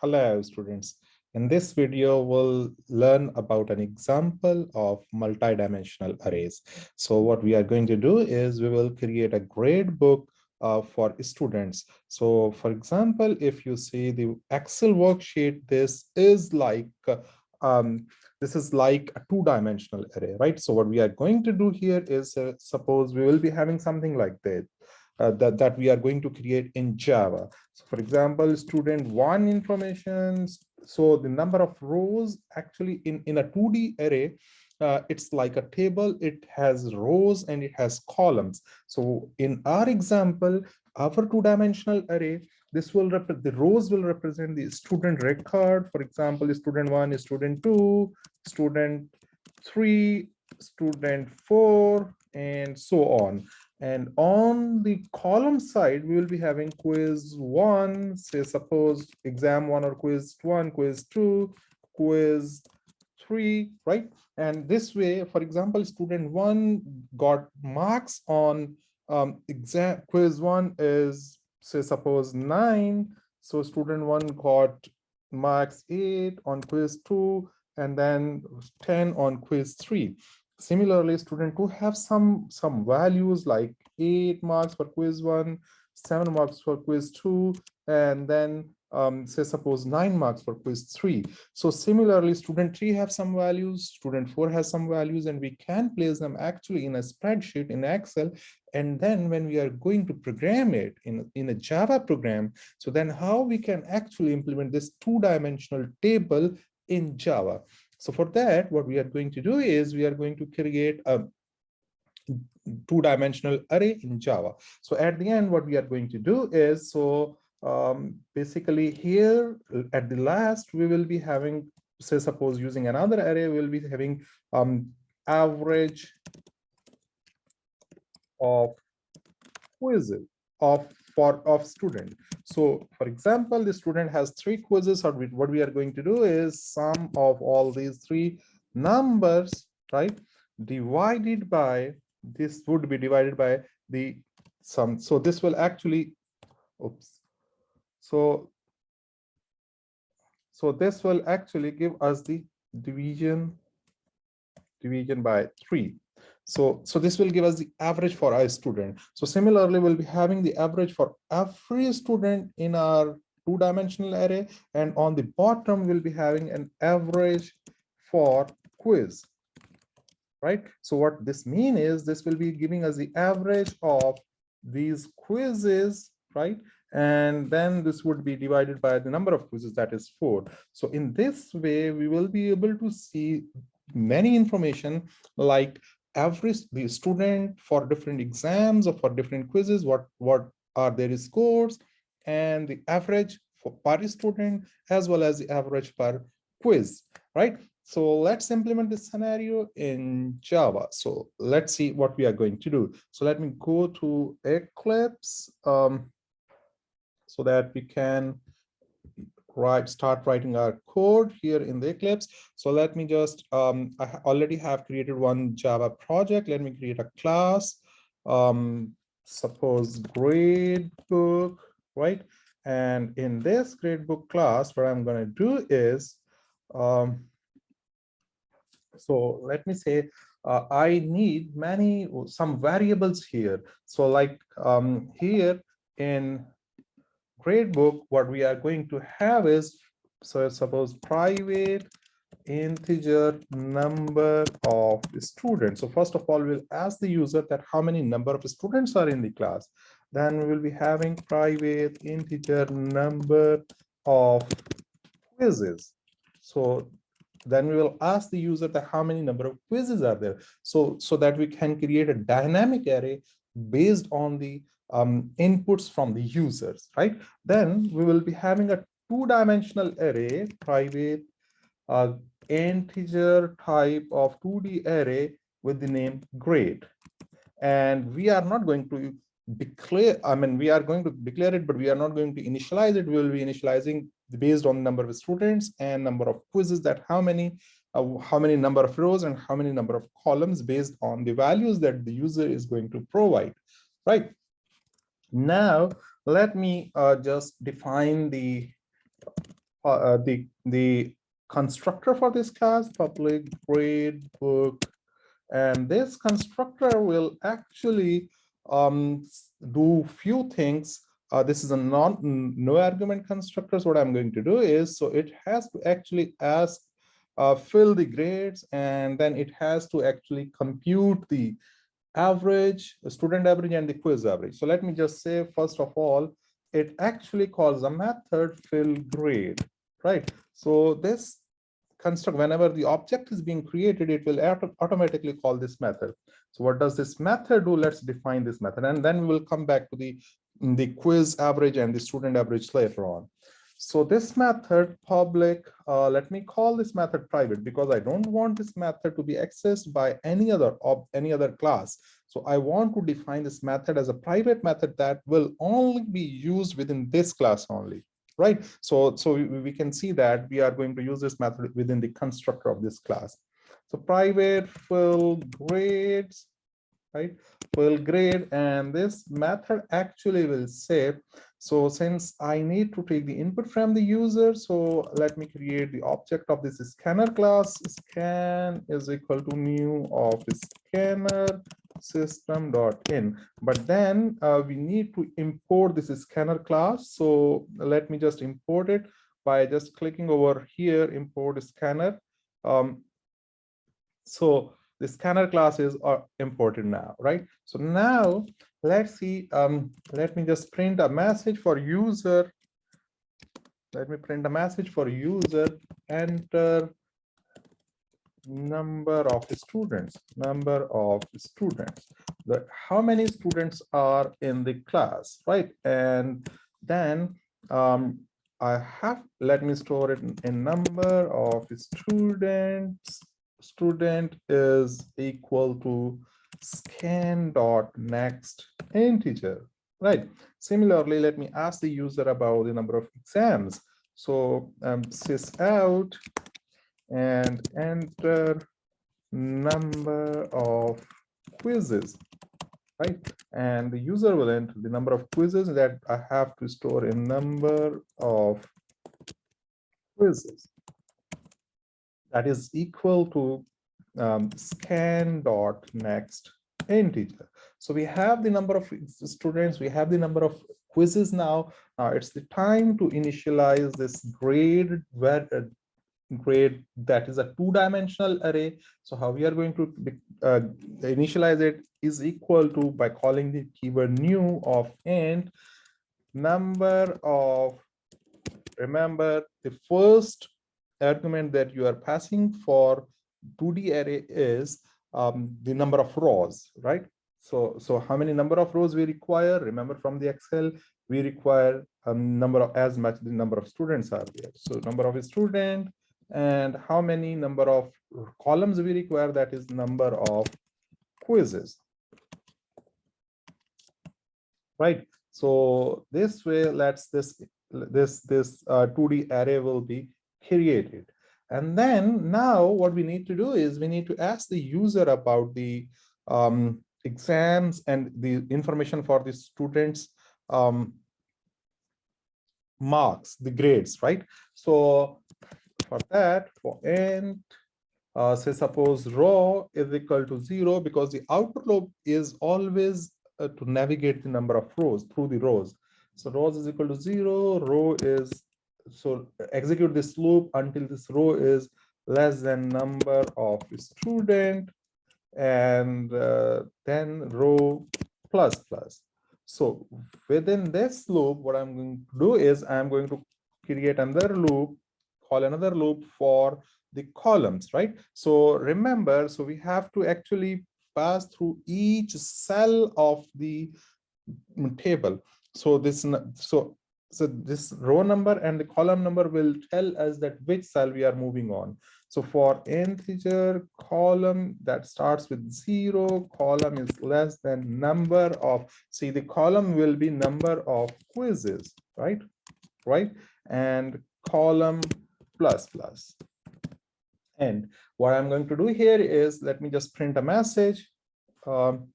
Hello, students. In this video, we'll learn about an example of multidimensional arrays. So what we are going to do is we will create a grade book for students. So for example, if you see the Excel worksheet, um, this is like a two-dimensional array, right? So what we are going to do here is suppose we will be having something like that. That we are going to create in Java. So for example, student one information. So the number of rows actually in a 2D array, it's like a table. It has rows and it has columns. So in our example, our two-dimensional array, the rows will represent the student record. For example, student one is student two, student three, student four, and so on. And on the column side, we will be having quiz one, say suppose exam one or quiz one, quiz two, quiz three, right? And this way, for example, student one got marks on exam quiz one is say suppose 9. So student one got marks 8 on quiz two, and then 10 on quiz three. Similarly, student two have some values like 8 marks for quiz one, 7 marks for quiz two, and then say suppose 9 marks for quiz three. So similarly, student three have some values, student four has some values, and we can place them actually in a spreadsheet in Excel. And then when we are going to program it in a Java program, so then how we can actually implement this two-dimensional table in Java. So for that, what we are going to do is we are going to create a two-dimensional array in Java. So at the end, what we are going to do is, basically here at the last, we will be having, say suppose using another array, we will be having average of quizzes of student. So for example, the student has 3 quizzes, or what we are going to do is sum of all these 3 numbers, right, divided by, this would be divided by the sum. So this will actually, oops. So this will actually give us the division by 3. So this will give us the average for our student. So similarly, we'll be having the average for every student in our two-dimensional array, and on the bottom we'll be having an average for quiz, right? So what this means is this will be giving us the average of these quizzes, right? And then this would be divided by the number of quizzes, that is 4. So in this way, we will be able to see many information like the student for different exams or for different quizzes, what are their scores, and the average for per student as well as the average per quiz, right? So let's implement this scenario in Java. So let's see what we are going to do. So let me go to Eclipse so that we can start writing our code here in the Eclipse. So let me just, I already have created one Java project. Let me create a class, suppose gradebook, right? And in this gradebook class, what I'm going to do is, so let me say, I need some variables here. So like here in gradebook, what we are going to have is, so suppose private integer number of students. So first of all, we'll ask the user that how many number of students are in the class. Then we will be having private integer number of quizzes. So then we will ask the user that how many number of quizzes are there, so that we can create a dynamic array based on the inputs from the users, right? Then we will be having a two-dimensional array, private integer type of 2D array with the name grade. And we are not going to declare, we are going to declare it, but we are not going to initialize it. We will be initializing based on the number of students and number of quizzes, that how many number of rows and how many number of columns based on the values that the user is going to provide, right? Now, let me just define the the constructor for this class, public grade book, and this constructor will actually do few things. This is a no argument constructor. So what I'm going to do is, so it has to actually ask, fill the grades, and then it has to actually compute the average, student average, and the quiz average. So let me just say, first of all, it actually calls a method fill grade, right? So this construct, whenever the object is being created, it will automatically call this method. So what does this method do? Let's define this method, and then we will come back to the quiz average and the student average later on. So this method public, let me call this method private, because I don't want this method to be accessed by any other class. So I want to define this method as a private method that will only be used within this class only, right? So we can see that we are going to use this method within the constructor of this class. So private fill grades, right? Fill grade, and this method actually will say, so since I need to take the input from the user, so let me create the object of this scanner class. Scan is equal to new of scanner system.in, but then we need to import this scanner class. So let me just import it by just clicking over here, import scanner. So the scanner classes are imported now, right? So now let's see, let me just print a message for user. Let me print a message for user, enter number of students, how many students are in the class, right? And then I have, let me store it in number of students. Student is equal to scan dot next integer, right? Similarly, let me ask the user about the number of exams. So sys out and enter number of quizzes, right? And the user will enter the number of quizzes that I have to store in number of quizzes. That is equal to scan dot next integer. So we have the number of students, we have the number of quizzes now. Now it's the time to initialize this grade, grade that is a two-dimensional array. So how we are going to initialize it is equal to, by calling the keyword new of int number of, remember the first argument that you are passing for 2D array is the number of rows, right? So how many number of rows we require? Remember from the Excel, we require a number of, as much the number of students are there. So number of student, and how many number of columns we require, that is number of quizzes, right? So this way, let's this 2D array will be created. And then now what we need to do is we need to ask the user about the exams and the information for the students marks, the grades, right? So for that, for int, say suppose row is equal to 0, because the outer loop is always to navigate the number of rows through the rows. So rows is equal to 0, row is, so execute this loop until this row is less than number of student, and then row plus plus. So within this loop, what I'm going to do is I'm going to create another loop, call another loop for the columns, right? So remember, so we have to actually pass through each cell of the table. So this, so this row number and the column number will tell us that which cell we are moving on. So for integer column that starts with 0, column is less than number of, see the column will be number of quizzes, right? Right? And column plus plus. And what I'm going to do here is, let me just print a message. So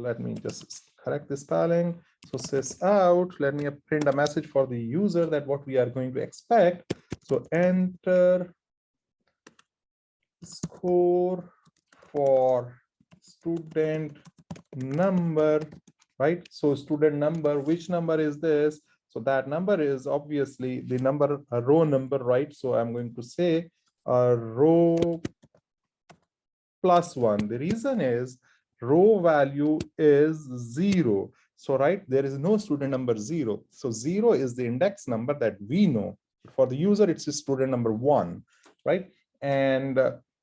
let me just correct the spelling. So sys out, let me print a message for the user that what we are going to expect. So enter score for student number, right? So student number, which number is this? So that number is obviously the number, a row number, right? So I'm going to say a row +1. The reason is row value is 0. So right, there is no student number 0. So 0 is the index number that we know. For the user, it's student number 1, right? And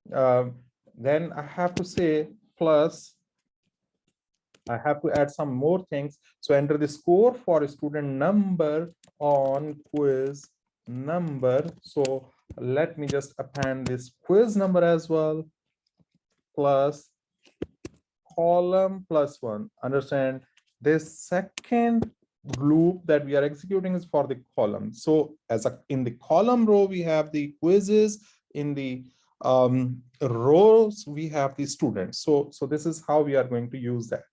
then I have to say plus, I have to add some more things. So enter the score for a student number on quiz number. So let me just append this quiz number as well, plus column +1. Understand, this second loop that we are executing is for the column. So as a in the column row, we have the quizzes. In the rows, we have the students. So this is how we are going to use that,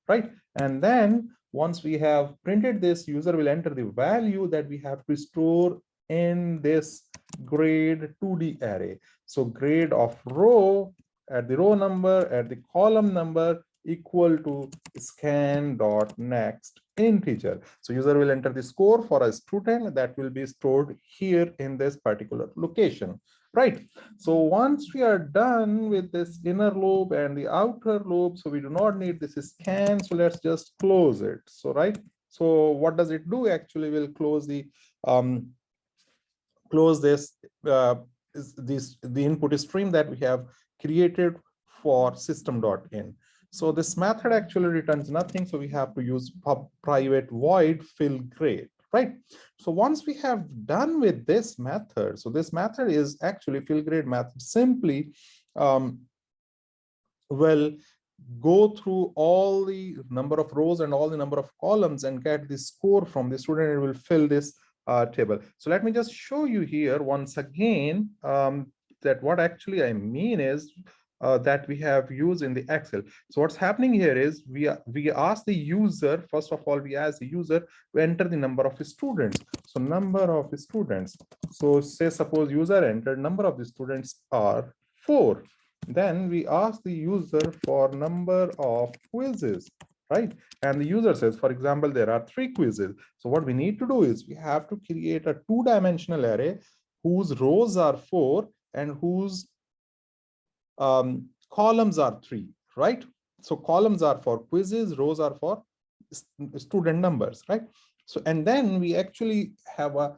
right? And then once we have printed this, user will enter the value that we have to store in this grade 2D array. So grade of row at the row number at the column number equal to scan.next integer. So user will enter the score for a student that will be stored here in this particular location, right? So once we are done with this inner loop and the outer loop, so we do not need this scan. So let's just close it. So right. So what does it do? Actually, we'll close the close this the input stream that we have created for system.in. So this method actually returns nothing. So we have to use private void fill grade, right? So once we have done with this method, so this method is actually fill grade method simply will go through all the number of rows and all the number of columns and get the score from the student. It will fill this table. So let me just show you here once again that what actually I mean is that we have used in the Excel. So what's happening here is we ask the user, first of all, we ask the user to enter the number of students. So number of students. So say suppose user entered number of the students are 4. Then we ask the user for number of quizzes, right? And the user says, for example, there are 3 quizzes. So what we need to do is we have to create a 2-dimensional array whose rows are 4 and whose columns are 3, right? So columns are for quizzes, rows are for student numbers, right? So and then we actually have a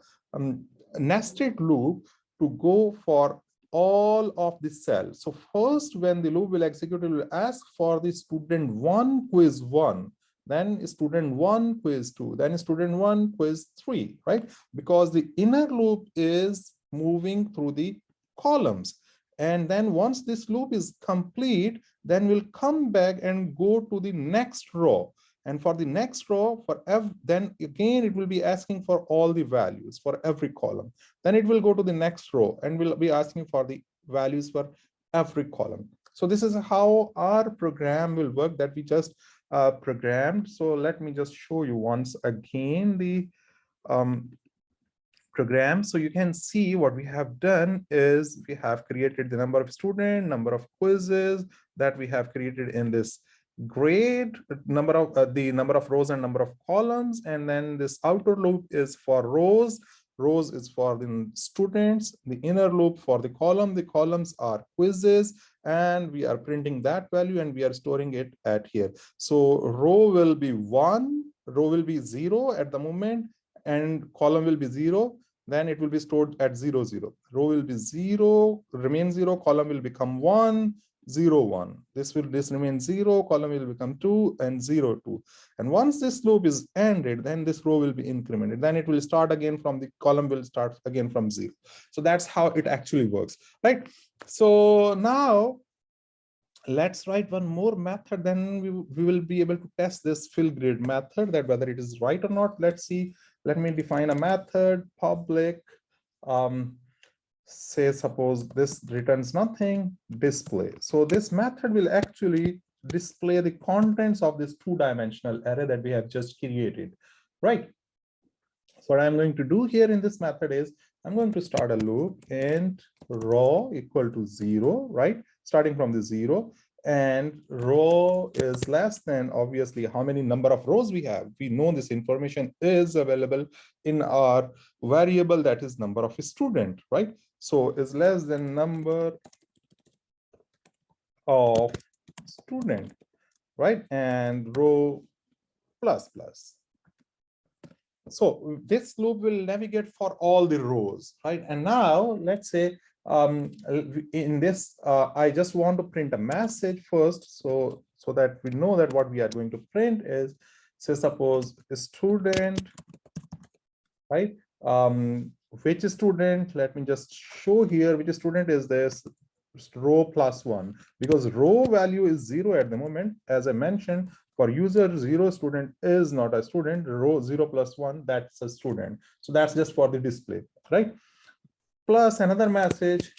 nested loop to go for all of the cells. So first, when the loop will execute, it will ask for the student 1 quiz 1, then student 1 quiz 2, then student 1 quiz 3, right? Because the inner loop is moving through the columns. And then once this loop is complete, then we'll come back and go to the next row. And for the next row, then again, it will be asking for all the values for every column. Then it will go to the next row and we'll be asking for the values for every column. So this is how our program will work that we just programmed. So let me just show you once again the program. So you can see what we have done is we have created the number of students, number of quizzes that we have created in this grade, number of the number of rows and number of columns. And then this outer loop is for rows. Rows is for the students, the inner loop for the column. The columns are quizzes, and we are printing that value and we are storing it at here. So row will be 1, row will be 0 at the moment, and column will be 0. Then it will be stored at 0, 0. Row will be 0, remain 0, column will become 1, 0, 1. This remain 0, column will become 2, and 0, 2. And once this loop is ended, then this row will be incremented. Then it will start again from the column will start again from 0. So that's how it actually works, right? So now let's write one more method. Then we will be able to test this fill grade method, that whether it is right or not. Let's see. Let me define a method, public, say suppose this returns nothing, display. So this method will actually display the contents of this two-dimensional array that we have just created, right? So what I'm going to do here in this method is I'm going to start a loop int row equal to 0, right? Starting from the 0, and row is less than obviously how many number of rows we have. We know this information is available in our variable that is number of student, right? So is less than number of student, right? And row plus plus. So this loop will navigate for all the rows, right? And now let's say in this, I just want to print a message first, so that we know that what we are going to print is, say, suppose student, right? Which student? Let me just show here which student is this row plus 1, because row value is 0 at the moment. As I mentioned, for user 0 student is not a student, row 0 plus 1, that's a student. So that's just for the display, right? Plus another message,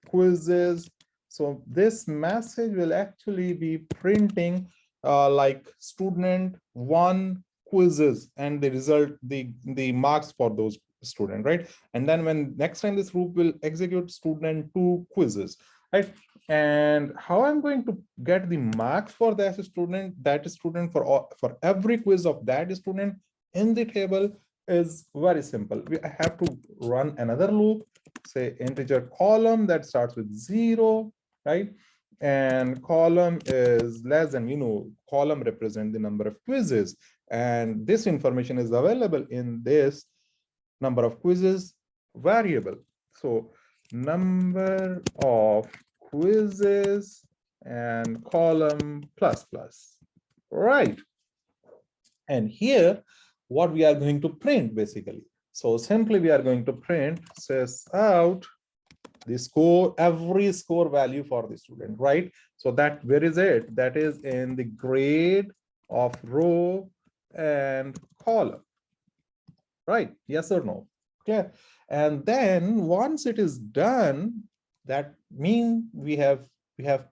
quizzes. So this message will actually be printing like student 1 quizzes and the result, the marks for those student, right? And then when next time this loop will execute student 2 quizzes, right? And how I'm going to get the marks for that student for every quiz of that student in the table is very simple. I have to run another loop, say integer column that starts with 0, right? And column is less than, column represent the number of quizzes, and this information is available in this number of quizzes variable. So number of quizzes and column plus plus, right? And here what we are going to print basically. So simply we are going to print says out the score, every score value for the student, right? So that, where is it? That is in the grade of row and column, right? Yes or no? Okay. And then once it is done, that means we have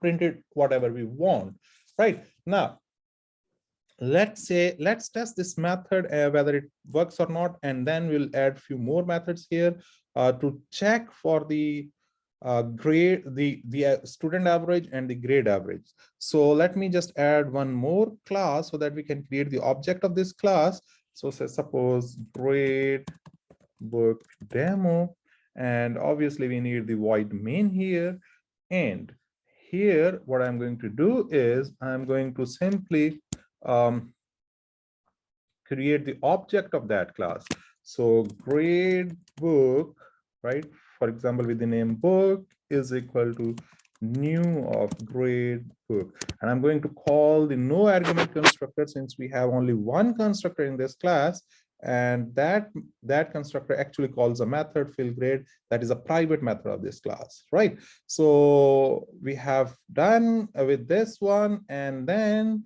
printed whatever we want, right? Now let's test this method whether it works or not, and then we'll add few more methods here to check for the grade, the student average and the grade average. So let me just add one more class so that we can create the object of this class. So say suppose grade book demo, and obviously we need the void main here. And here what I'm going to do is I'm going to simply create the object of that class. So grade book, right? For example, with the name book is equal to new of grade book. And I'm going to call the no argument constructor, since we have only one constructor in this class. And that constructor actually calls a method fill grade that is a private method of this class, right? So we have done with this one, and then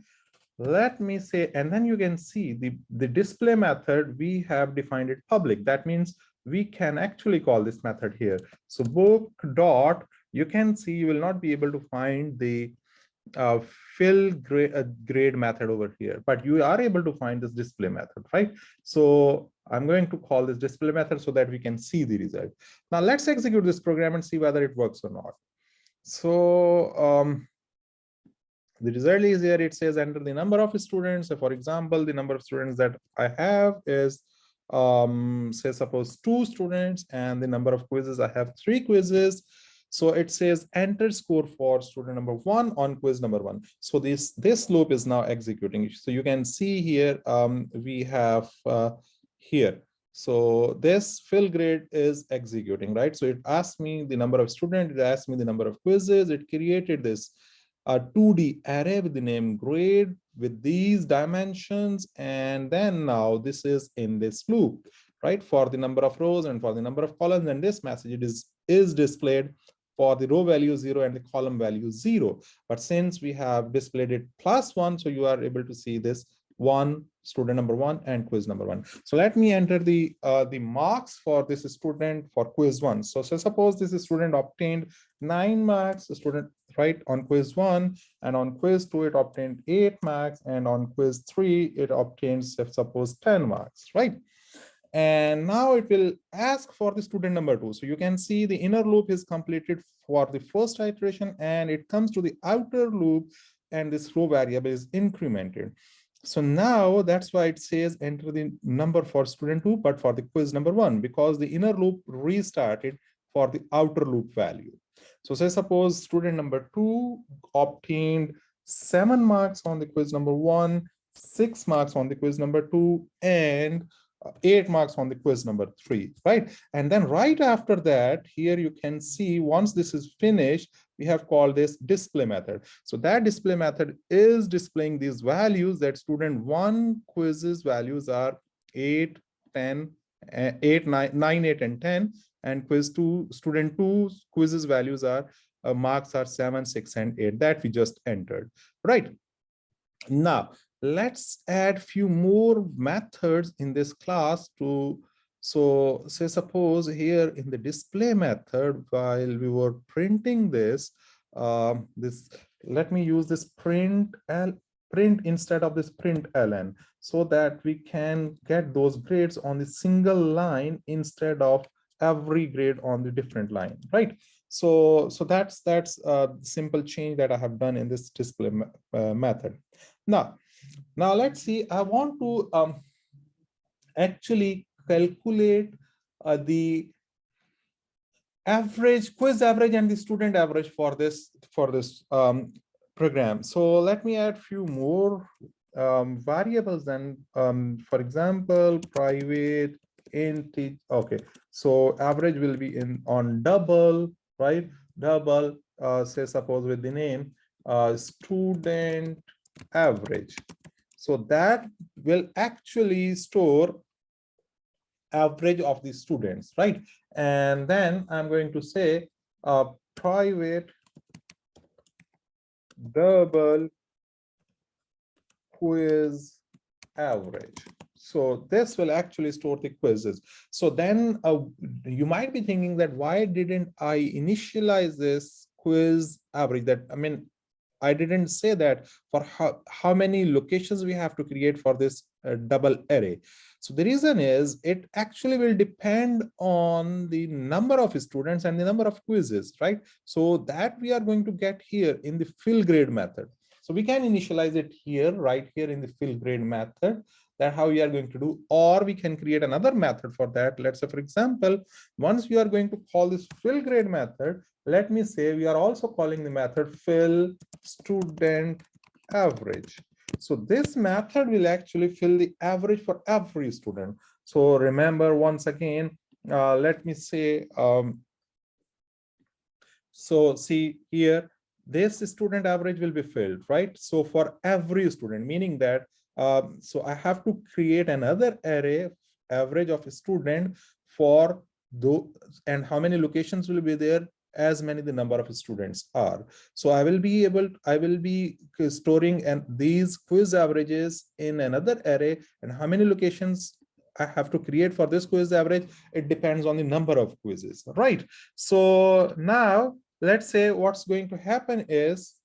let me say, and then you can see the display method, we have defined it public. That means we can actually call this method here. So book dot, you can see you will not be able to find the fill grade method over here, but you are able to find this display method, right? So I'm going to call this display method so that we can see the result. Now let's execute this program and see whether it works or not. So the result is here, it says enter the number of students. So for example, the number of students that I have is say suppose 2 students, and the number of quizzes, I have 3 quizzes. So it says enter score for student number 1 on quiz number 1. So this loop is now executing. So you can see here we have here. So this fill grade is executing, right? So it asked me the number of students, it asked me the number of quizzes, it created this a 2D array with the name grade with these dimensions, and then now this is in this loop, right? For the number of rows and for the number of columns, and this message is displayed for the row value 0 and the column value 0. But since we have displayed it +1, so you are able to see this student number 1 and quiz number 1. So let me enter the marks for this student for quiz 1. So suppose this student obtained 9 marks, student right? On quiz 1, and on quiz 2, it obtained 8 marks, and on quiz 3, it obtains, suppose, 10 marks, right? And now it will ask for the student number 2. So you can see the inner loop is completed for the first iteration, and it comes to the outer loop, and this row variable is incremented. So now that's why it says enter the number for student 2, but for the quiz number 1, because the inner loop restarted for the outer loop value. So say suppose student number 2 obtained 7 marks on the quiz number 1, 6 marks on the quiz number 2, and 8 marks on the quiz number 3, right? And then right after that, here you can see once this is finished, we have called this display method. So that display method is displaying these values that student 1 quizzes values are 8, 10, 8, 9, 8, and 10, and quiz 2, student 2 quizzes values are marks are 7, 6, and 8 that we just entered, right? Now, let's add few more methods in this class to, so say suppose here in the display method, while we were printing this, let me use this print instead of this println, so that we can get those grades on the single line instead of every grade on the different line, right? So that's a simple change that I have done in this display method. Now let's see, I want to actually calculate the average, quiz average and the student average for this program. So let me add few more variables then. For example, private integer. Okay, so average will be on double, right? Double, say suppose with the name student average. So that will actually store average of the students, right? And then I'm going to say private double quiz average. So this will actually store the quizzes. So then you might be thinking that why didn't I initialize this quiz average? That, I mean, I didn't say that for how many locations we have to create for this double array. So the reason is it actually will depend on the number of students and the number of quizzes, right? So that we are going to get here in the fill grade method. So we can initialize it here, right here in the fill grade method. That's how we are going to do, or we can create another method for that. Let's say, for example, once we are going to call this fill grade method, let me say we are also calling the method fill student average. So this method will actually fill the average for every student. So remember, once again, let me say, so see here, this student average will be filled, right? So for every student, meaning that, so I have to create another array average of a student for those, and how many locations will be there, as many the number of students are. So I will be storing these quiz averages in another array, and how many locations I have to create for this quiz average, it depends on the number of quizzes, right? So now let's say what's going to happen is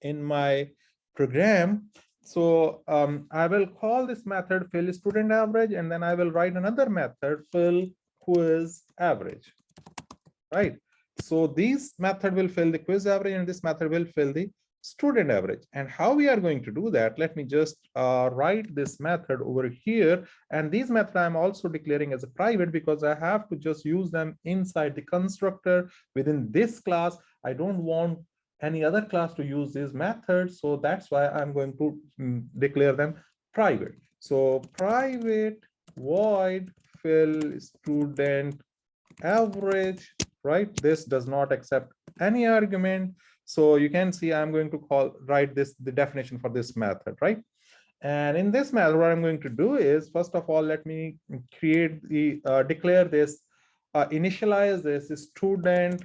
in my program, so I will call this method fill student average, and then I will write another method fill quiz average, right? So this method will fill the quiz average, and this method will fill the student average. And how we are going to do that, let me just write this method over here. And these methods I'm also declaring as a private, because I have to just use them inside the constructor within this class. I don't want any other class to use these methods, so that's why I'm going to declare them private. So private void fill student average, right? This does not accept any argument. So you can see I'm going to write this, the definition for this method, right? And in this method, what I'm going to do is, first of all, let me create the declare this, initialize this student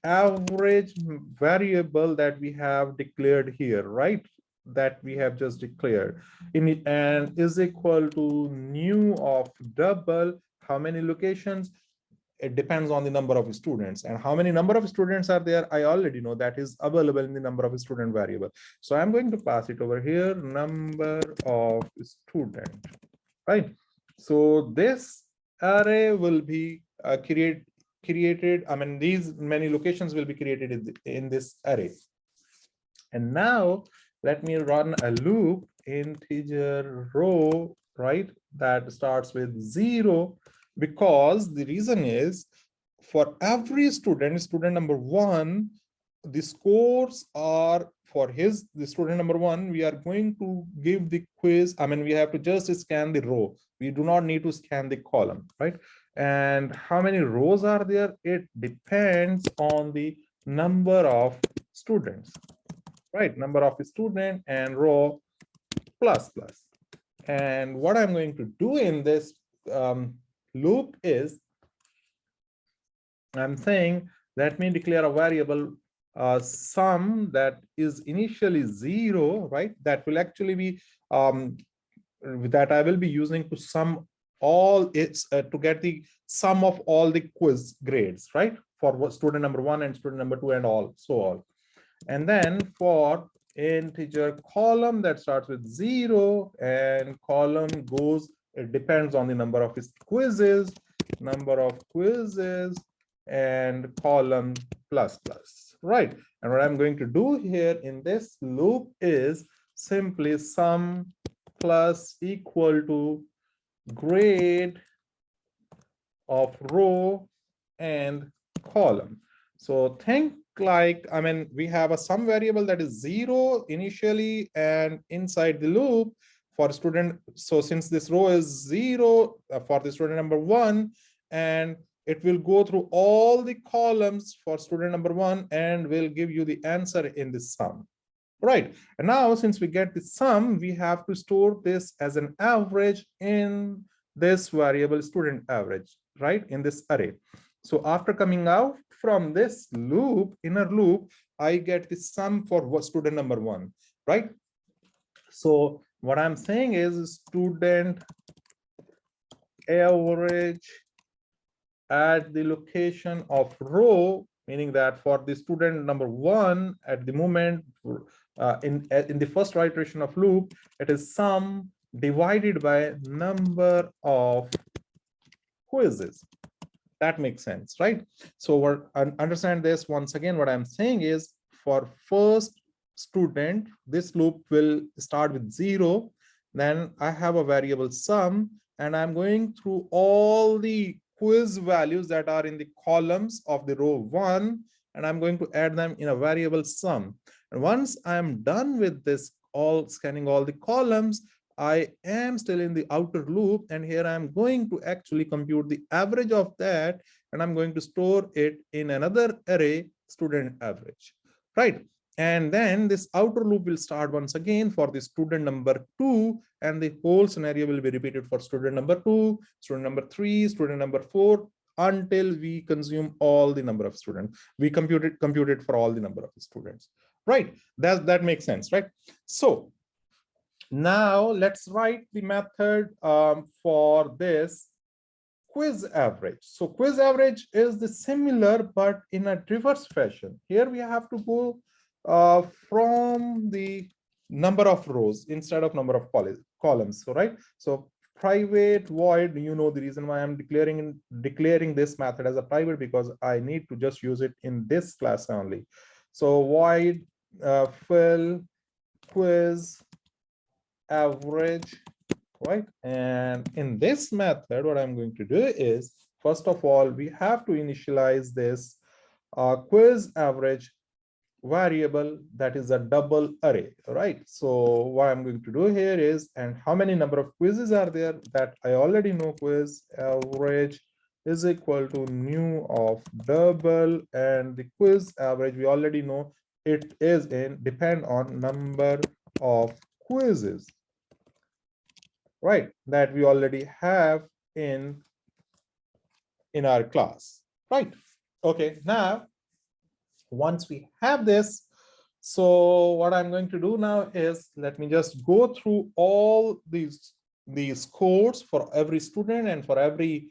average variable that we have declared here, right? That we have just declared and is equal to new of double, how many locations? it depends on the number of students, and how many number of students are there, I already know that is available in the number of student variable. So I'm going to pass it over here, number of student, right? So this array will be created. I mean, these many locations will be created in this array. And now let me run a loop, integer row, right? That starts with 0, because the reason is for every student, student number 1, the scores are for the student number 1, we are going to give the quiz. I mean, we have to just scan the row. We do not need to scan the column, right? And how many rows are there? It depends on the number of students, right? Number of student and row plus plus. And what I'm going to do in this loop is I'm saying, let me declare a variable sum that is initially 0, right? That will actually be that I will be using to sum all its to get the sum of all the quiz grades, right? For student number 1 and student number 2 and all so on. And then for integer column that starts with 0 and column goes, it depends on the number of quizzes, and column plus plus, right? And what I'm going to do here in this loop is simply sum plus equal to grade of row and column. So think like, I mean, we have a sum variable that is 0 initially and inside the loop for student. So since this row is 0 for the student number 1, and it will go through all the columns for student number 1 and will give you the answer in the sum, right? And now since we get the sum, we have to store this as an average in this variable student average, right, in this array. So after coming out from this loop, inner loop, I get the sum for student number 1, right? So what I'm saying is student average at the location of row, meaning that for the student number 1 at the moment in the first iteration of loop, it is sum divided by number of quizzes. That makes sense, right? So what, understand this once again. What I'm saying is for first student, this loop will start with 0. Then I have a variable sum, and I'm going through all the quiz values that are in the columns of the row 1, and I'm going to add them in a variable sum. And once I'm done with this, all scanning all the columns, I am still in the outer loop, and here I'm going to actually compute the average of that, and I'm going to store it in another array, student average, right? And then this outer loop will start once again for the student number 2, and the whole scenario will be repeated for student number 2, student number 3, student number 4, until we consume all the number of students. We compute it for all the number of students, right? That makes sense, right? So now let's write the method for this quiz average. So quiz average is the similar, but in a reverse fashion. Here we have to go from the number of rows instead of number of columns. So right. So private void, you know the reason why I'm declaring this method as a private, because I need to just use it in this class only. So void fill quiz average, right? And in this method, what I'm going to do is, first of all, we have to initialize this quiz average variable that is a double array, right? So what I'm going to do here is, and how many number of quizzes are there, that I already know. Quiz average is equal to new of double, and the quiz average, we already know it is in depend on number of quizzes, right, that we already have in our class, right? Okay, now once we have this, so what I'm going to do now is, let me just go through all these scores for every student and for every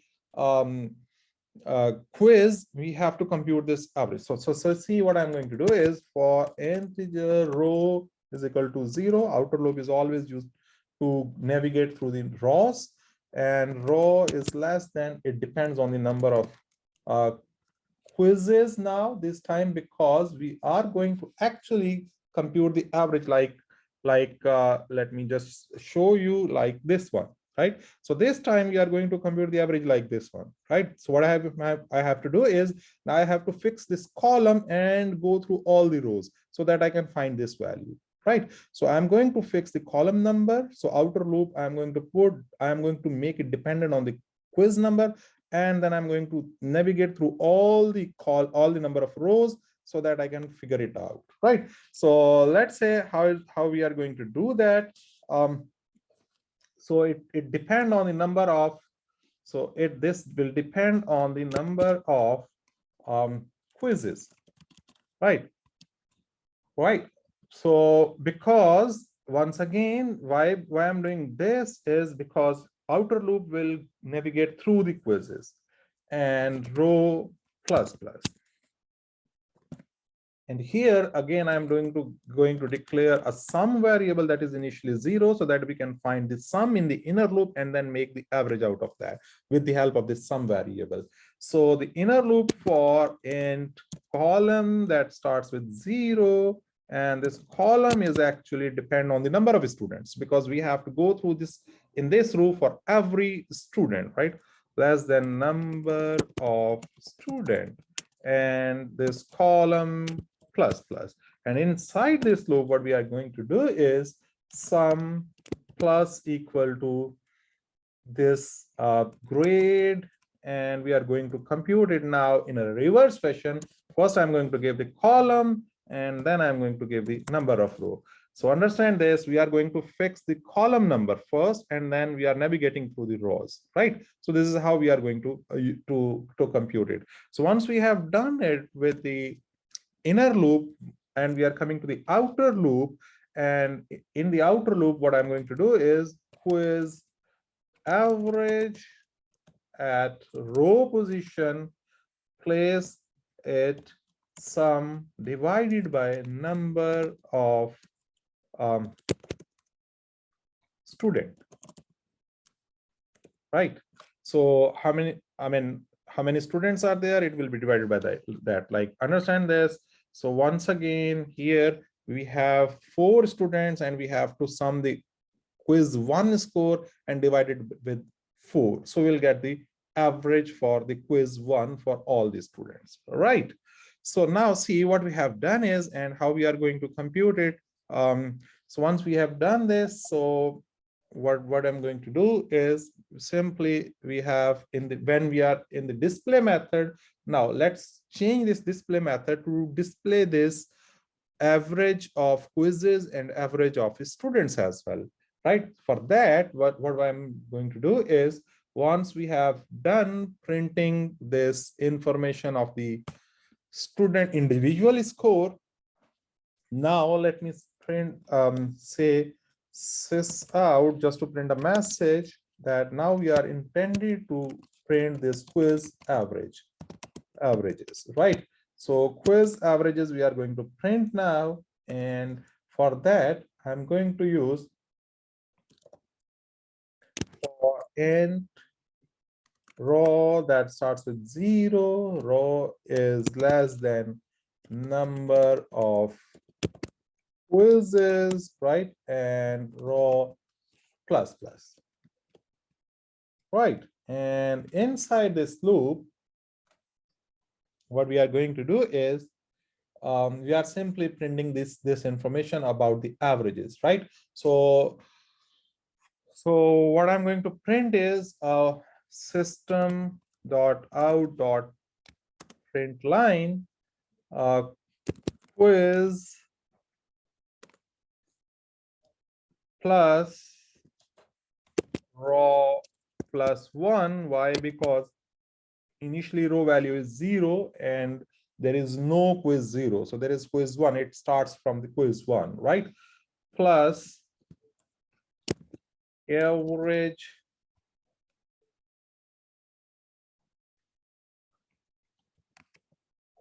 quiz, we have to compute this average. So see, what I'm going to do is for integer row is equal to 0, outer loop is always used to navigate through the rows, and row is less than, it depends on the number of quizzes now this time, because we are going to actually compute the average let me just show you like this one, right? So this time we are going to compute the average like this one, right? So what I have to do is now I have to fix this column and go through all the rows so that I can find this value, right? So I'm going to fix the column number. So outer loop, I'm going to make it dependent on the quiz number, and then I'm going to navigate through all the number of rows so that I can figure it out, right? So let's say how we are going to do that. So it depend on the number of, this will depend on the number of quizzes, right? Right. So because once again, why I'm doing this is because outer loop will navigate through the quizzes and row plus plus. And here again, I'm going to declare a sum variable that is initially 0 so that we can find the sum in the inner loop and then make the average out of that with the help of this sum variable. So the inner loop for int column that starts with 0, and this column is actually depend on the number of students, because we have to go through this in this row for every student, right? Less than number of student, and this column plus plus. And inside this loop, what we are going to do is sum plus equal to this grade, and we are going to compute it now in a reverse fashion. First, I'm going to give the column, and then I'm going to give the number of row. So understand this, we are going to fix the column number first, and then we are navigating through the rows, right? So this is how we are going to compute it. So once we have done it with the inner loop, and we are coming to the outer loop, and in the outer loop, what I'm going to do is quiz average at row position, place it sum divided by number of student, right? So how many students are there, it will be divided by that, like, understand this. So once again, here we have 4 students, and we have to sum the quiz 1 score and divide it with 4. So we'll get the average for the quiz 1 for all the students, right? So now see what we have done is, and how we are going to compute it. So once we have done this, so what I'm going to do is simply, we have when we are in the display method, now let's change this display method to display this average of quizzes and average of students as well, right? For that, what I'm going to do is, once we have done printing this information of the student individual score, now let me print say sys out, just to print a message that now we are intended to print this quiz averages, right? So quiz averages we are going to print now, and for that I'm going to use for int row that starts with 0, row is less than number of quizzes, right? And row plus plus, right? And inside this loop, what we are going to do is, we are simply printing this information about the averages, right? So what I'm going to print is system dot out dot print line quiz plus row plus 1. Why? Because initially row value is 0 and there is no quiz 0. So there is quiz 1. It starts from the quiz 1, right? Plus average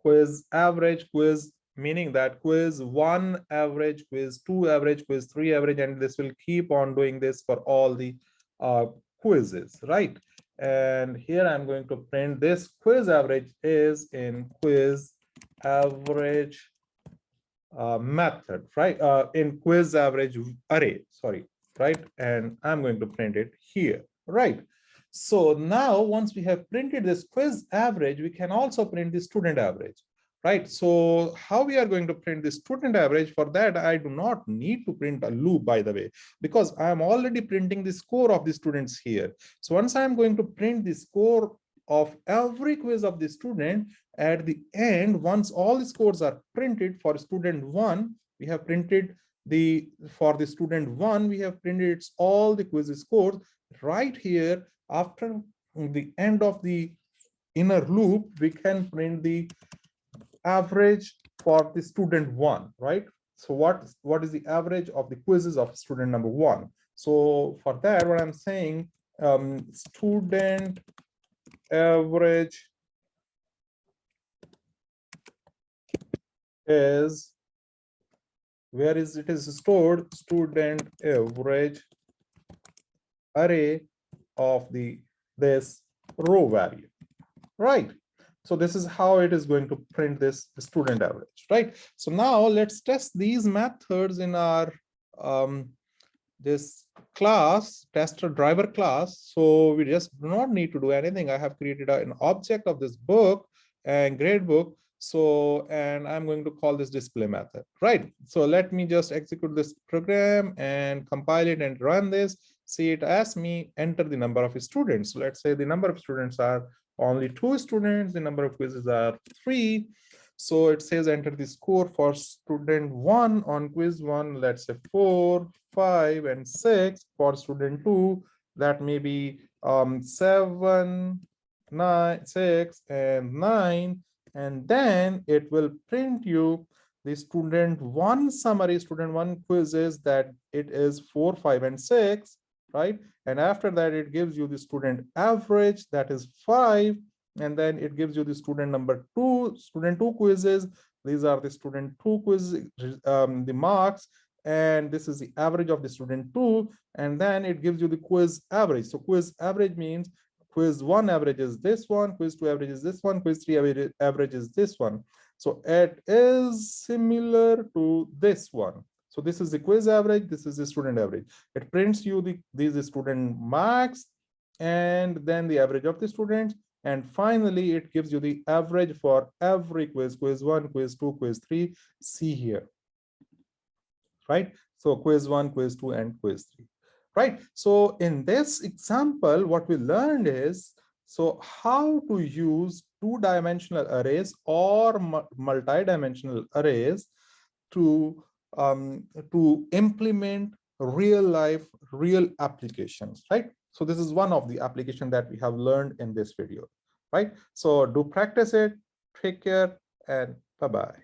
quiz average, quiz meaning that quiz 1 average, quiz 2 average, quiz 3 average, and this will keep on doing this for all the quizzes, right? And here I'm going to print this quiz average is in quiz average method, right? In quiz average array, sorry, right? And I'm going to print it here, right? So now once we have printed this quiz average, we can also print the student average, right? So how we are going to print the student average? For that, I do not need to print a loop, by the way, because I'm already printing the score of the students here. So once I'm going to print the score of every quiz of the student, at the end, once all the scores are printed for student 1, we have printed for the student 1, we have printed all the quiz scores right here. After the end of the inner loop, we can print the average for the student 1, right? So what is the average of the quizzes of student number 1? So for that, what I'm saying, student average is, where is it is stored? Student average array of this row value, right? So this is how it is going to print this student average, right? So now let's test these methods in our this class, tester driver class. So we just do not need to do anything. I have created an object of this book and grade book. So, and I'm going to call this display method, right? So let me just execute this program and compile it and run this. See, it asks me enter the number of students. So let's say the number of students are only 2 students. The number of quizzes are 3. So it says enter the score for student 1 on quiz 1. Let's say 4, 5, and 6. For student 2, that may be 7, 9, 6, and 9. And then it will print you the student 1 summary, student 1 quizzes, that it is 4, 5, and 6, right? And after that, it gives you the student average, that is 5. And then it gives you the student number 2, student 2 quizzes. These are the student 2 quizzes, the marks. And this is the average of the student 2. And then it gives you the quiz average. So quiz average means quiz 1 average is this one, quiz 2 average is this one, quiz 3 average is this one. So it is similar to this one. So this is the quiz average, this is the student average. It prints you these student marks and then the average of the students. And finally, it gives you the average for every quiz, quiz 1, quiz 2, quiz 3. See here, right? So quiz 1, quiz 2, and quiz 3. Right. So in this example, what we learned is, so how to use 2-dimensional arrays or multi-dimensional arrays to implement real applications, right? So this is one of the applications that we have learned in this video, right? So do practice it. Take care and bye-bye.